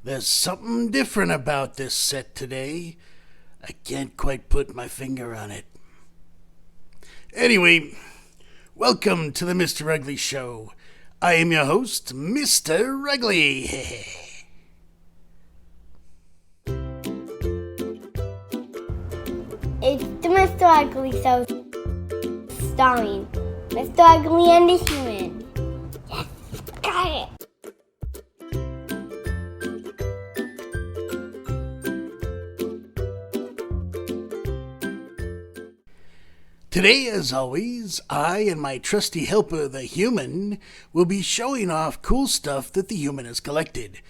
There's something different about this set today. I can't quite put my finger on it. Anyway, welcome to the Mr. Ugly Show. I am your host, Mr. Ugly. It's the Mr. Ugly Show, starring Mr. Ugly and the Human. Yes, got it. Today, as always, I and my trusty helper, the Human, will be showing off cool stuff that the Human has collected,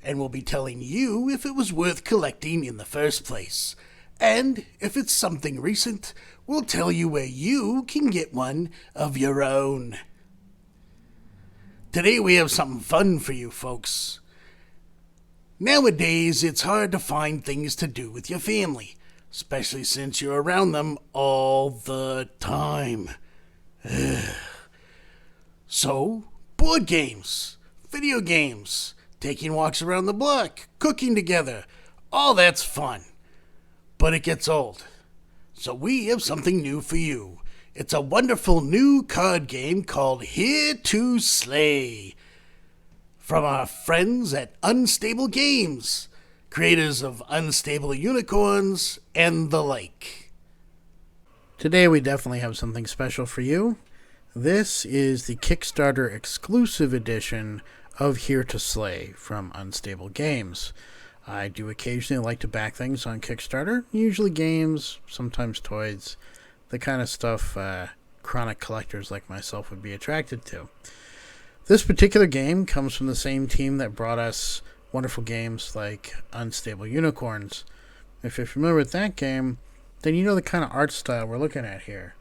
and will be telling you if it was worth collecting in the first place. And if it's something recent, we'll tell you where you can get one of your own. Today we have something fun for you folks. Nowadays, it's hard to find things to do with your family, especially since you're around them all the time. So, board games, video games, taking walks around the block, cooking together, all that's fun. But it gets old. So we have something new for you. It's a wonderful new card game called Here to Slay, from our friends at Unstable Games, creators of Unstable Unicorns and the like. Today we definitely have something special for you. This is the Kickstarter exclusive edition of Here to Slay from Unstable Games. I do occasionally like to back things on Kickstarter, usually games, sometimes toys, the kind of stuff chronic collectors like myself would be attracted to. This particular game comes from the same team that brought us wonderful games like Unstable Unicorns. If you're familiar with that game, then you know the kind of art style we're looking at here.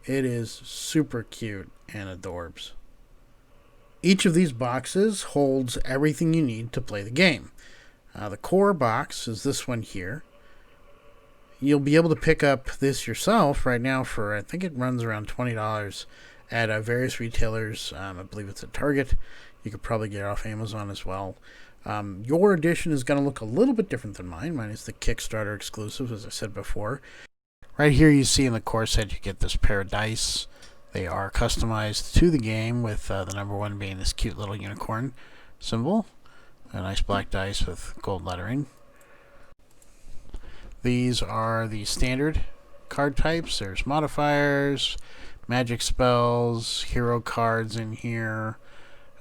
It is super cute and adorbs. Each of these boxes holds everything you need to play the game. The core box is this one here. You'll be able to pick up this yourself right now for, I think it runs around $20 at various retailers. I believe it's at Target. You could probably get it off Amazon as well. Your edition is going to look a little bit different than mine. Mine is the Kickstarter exclusive, as I said before. Right here you see in the core set you get this pair of dice. They are customized to the game, with the number one being this cute little unicorn symbol. A nice black dice with gold lettering. These are the standard card types. There's modifiers, magic spells, hero cards in here,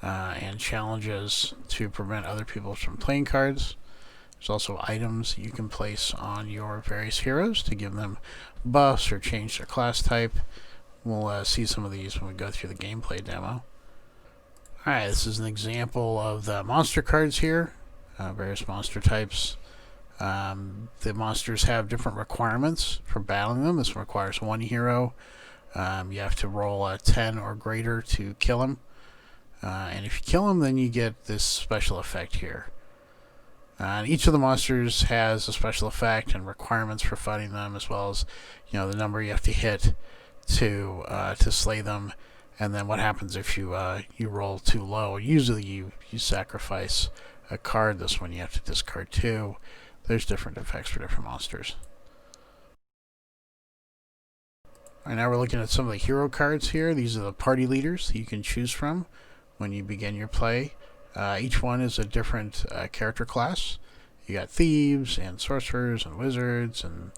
and challenges to prevent other people from playing cards. There's also items you can place on your various heroes to give them buffs or change their class type. We'll see some of these when we go through the gameplay demo. Alright, this is an example of the monster cards here, various monster types. The monsters have different requirements for battling them. This requires one hero. You have to roll a 10 or greater to kill him. And if you kill him, then you get this special effect here. Each of the monsters has a special effect and requirements for fighting them, as well as the number you have to hit to slay them. And then what happens if you roll too low? Usually you sacrifice a card. This one you have to discard two. There's different effects for different monsters. Alright, now we're looking at some of the hero cards here. These are the party leaders that you can choose from when you begin your play. Each one is a different character class. You got thieves and sorcerers and wizards and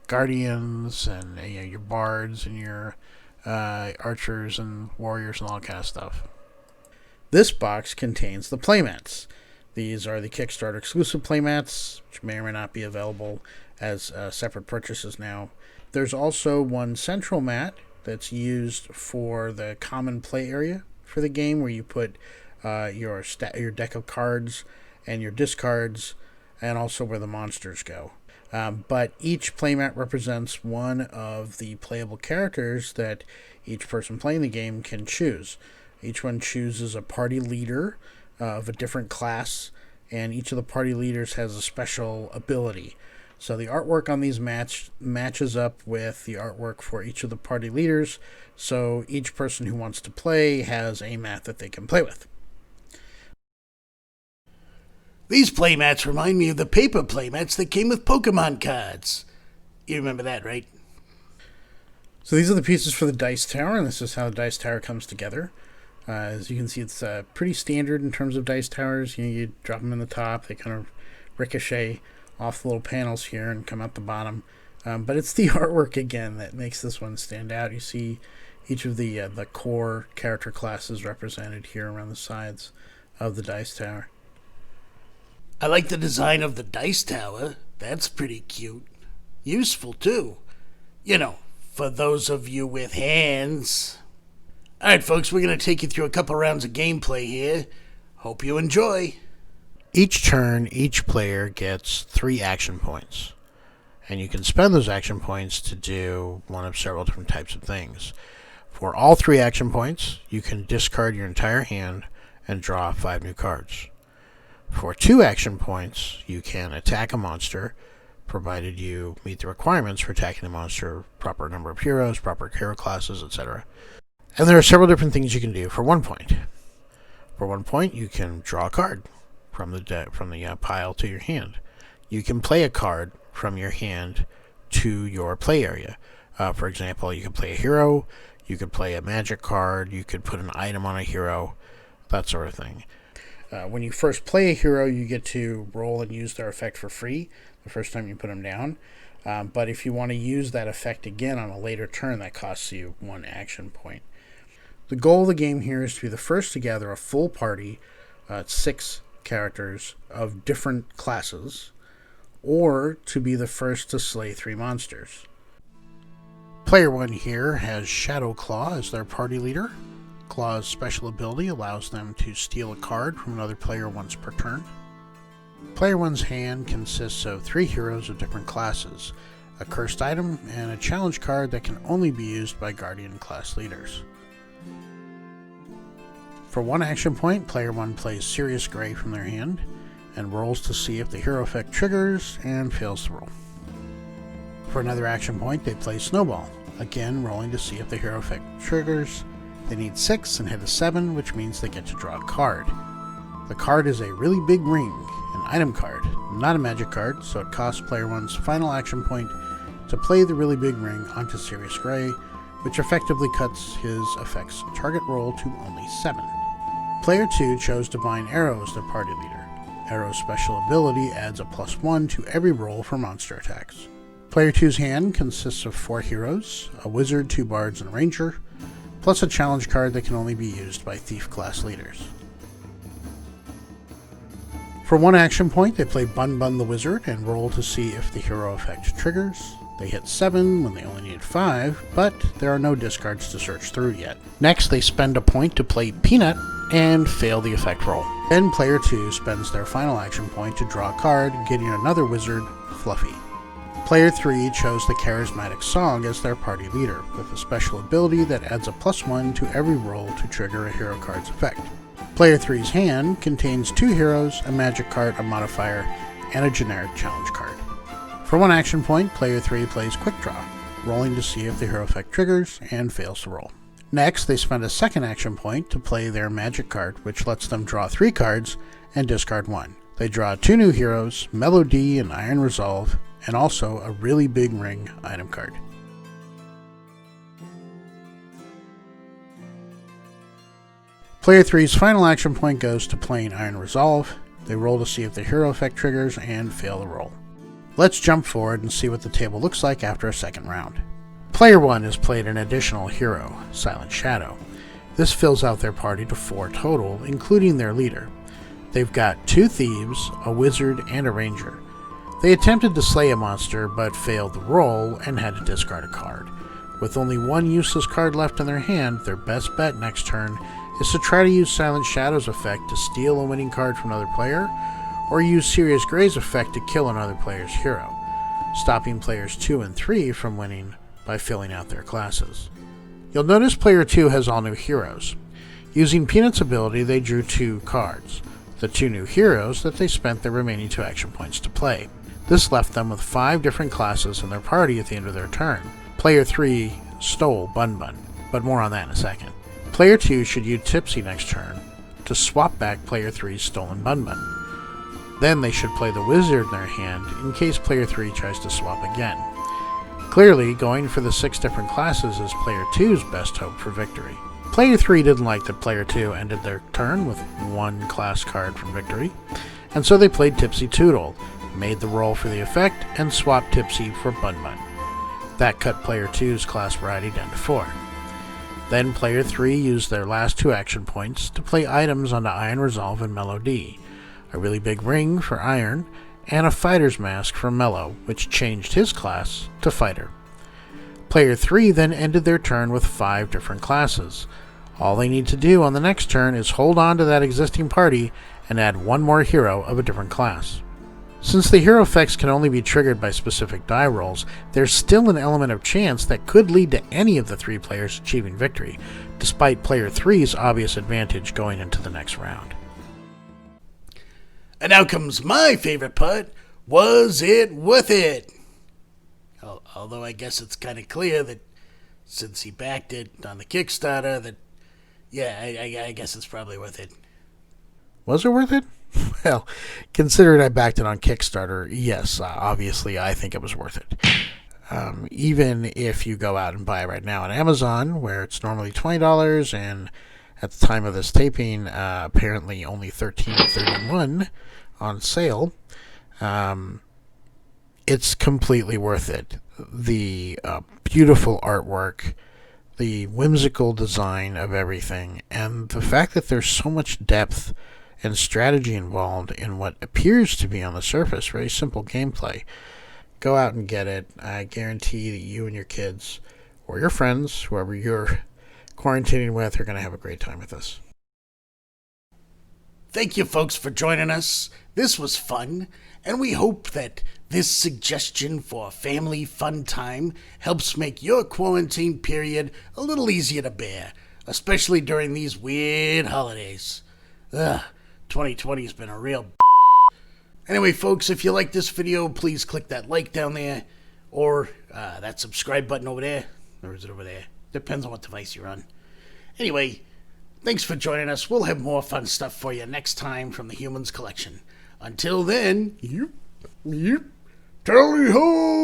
guardians and your bards and your archers and warriors and all that kind of stuff. This box contains the playmats. These are the Kickstarter exclusive playmats, which may or may not be available as separate purchases now. There's also one central mat that's used for the common play area for the game, where you put your deck of cards and your discards, and also where the monsters go. But each playmat represents one of the playable characters that each person playing the game can choose. Each one chooses a party leader of a different class, and each of the party leaders has a special ability. So the artwork on these matches up with the artwork for each of the party leaders, so each person who wants to play has a mat that they can play with. These playmats remind me of the paper playmats that came with Pokemon cards. You remember that, right? So these are the pieces for the dice tower, and this is how the dice tower comes together. As you can see, it's pretty standard in terms of dice towers. You drop them in the top, they kind of ricochet off the little panels here and come out the bottom. But it's the artwork again that makes this one stand out. You see each of the core character classes represented here around the sides of the dice tower. I like the design of the dice tower. That's pretty cute. Useful, too. You know, for those of you with hands. Alright, folks, we're going to take you through a couple rounds of gameplay here. Hope you enjoy. Each turn, each player gets 3 action points. And you can spend those action points to do one of several different types of things. For all 3 action points, you can discard your entire hand and draw 5 new cards. For 2 action points, you can attack a monster, provided you meet the requirements for attacking a monster, proper number of heroes, proper hero classes, etc. And there are several different things you can do for 1 point. For 1 point, you can draw a card from the pile to your hand. You can play a card from your hand to your play area. For example, you can play a hero, you could play a magic card, you could put an item on a hero, that sort of thing. When you first play a hero, you get to roll and use their effect for free the first time you put them down. But if you want to use that effect again on a later turn, that costs you 1 action point. The goal of the game here is to be the first to gather a full party, 6 characters of different classes, or to be the first to slay 3 monsters. Player 1 here has Shadow Claw as their party leader. Claw's special ability allows them to steal a card from another player once per turn. Player 1's hand consists of 3 heroes of different classes, a cursed item, and a challenge card that can only be used by Guardian class leaders. For 1 action point, player 1 plays Sirius Gray from their hand and rolls to see if the hero effect triggers and fails the roll. For another action point, they play Snowball, again rolling to see if the hero effect triggers. They need 6 and hit a 7, which means they get to draw a card. The card is a really big ring, an item card, not a magic card, so it costs player 1's final action point to play the really big ring onto Sirius Gray, which effectively cuts his effect's target roll to only 7. Player 2 chose Divine Arrow as their party leader. Arrow's special ability adds a +1 to every roll for monster attacks. Player 2's hand consists of 4 heroes, a wizard, 2 bards, and a ranger, plus a challenge card that can only be used by thief class leaders. For 1 action point, they play Bun Bun the Wizard and roll to see if the hero effect triggers. They hit 7 when they only need 5, but there are no discards to search through yet. Next, they spend a point to play Peanut and fail the effect roll. Then player 2 spends their final action point to draw a card, getting another wizard, Fluffy. Player 3 chose the charismatic Song as their party leader, with a special ability that adds a +1 to every roll to trigger a hero card's effect. Player 3's hand contains 2 heroes, a magic card, a modifier, and a generic challenge card. For 1 action point, player 3 plays Quick Draw, rolling to see if the hero effect triggers and fails the roll. Next, they spend a 2nd action point to play their magic card, which lets them draw 3 cards and discard 1. They draw 2 new heroes, Melody and Iron Resolve, and also a really big ring item card. Player 3's final action point goes to playing Iron Resolve. They roll to see if the hero effect triggers and fail the roll. Let's jump forward and see what the table looks like after a 2nd round. Player 1 has played an additional hero, Silent Shadow. This fills out their party to 4 total, including their leader. They've got 2 thieves, a wizard, and a ranger. They attempted to slay a monster, but failed the roll and had to discard a card. With only 1 useless card left in their hand, their best bet next turn is to try to use Silent Shadow's effect to steal a winning card from another player, or use Sirius Gray's effect to kill another player's hero, stopping players 2 and 3 from winning by filling out their classes. You'll notice player 2 has all new heroes. Using Peanut's ability, they drew 2 cards, the 2 new heroes that they spent their remaining 2 action points to play. This left them with 5 different classes in their party at the end of their turn. Player 3 stole Bun Bun, but more on that in a second. Player 2 should use Tipsy next turn to swap back player 3's stolen Bun Bun. Then they should play the wizard in their hand in case player 3 tries to swap again. Clearly, going for the 6 different classes is player 2's best hope for victory. Player 3 didn't like that player 2 ended their turn with 1 class card from victory, and so they played Tipsy Toodle, made the roll for the effect, and swapped Tipsy for Bun Bun. That cut player 2's class variety down to 4. Then player 3 used their last 2 action points to play items onto Iron Resolve and Mellow D, a really big ring for Iron, and a Fighter's Mask for Mellow, which changed his class to Fighter. Player 3 then ended their turn with 5 different classes. All they need to do on the next turn is hold on to that existing party and add 1 more hero of a different class. Since the hero effects can only be triggered by specific die rolls, there's still an element of chance that could lead to any of the 3 players achieving victory, despite player 3's obvious advantage going into the next round. And now comes my favorite part. Was it worth it? Although I guess it's kind of clear that since he backed it on the Kickstarter, that, yeah, I guess it's probably worth it. Was it worth it? Well, considering I backed it on Kickstarter, yes, obviously I think it was worth it. Even if you go out and buy it right now on Amazon, where it's normally $20, and at the time of this taping, apparently only $13.31 on sale, it's completely worth it. The beautiful artwork, the whimsical design of everything, and the fact that there's so much depth and strategy involved in what appears to be on the surface very simple gameplay. Go out and get it. I guarantee that you and your kids, or your friends, whoever you're quarantining with, are going to have a great time with this. Thank you, folks, for joining us. This was fun, and we hope that this suggestion for a family fun time helps make your quarantine period a little easier to bear, especially during these weird holidays. 2020 has been a real Anyway, folks, if you like this video, please click that like down there, or that subscribe button over there, or is it over there? Depends on what device you're on. Anyway, thanks for joining us. We'll have more fun stuff for you next time from the Humans Collection. Until then, tally ho!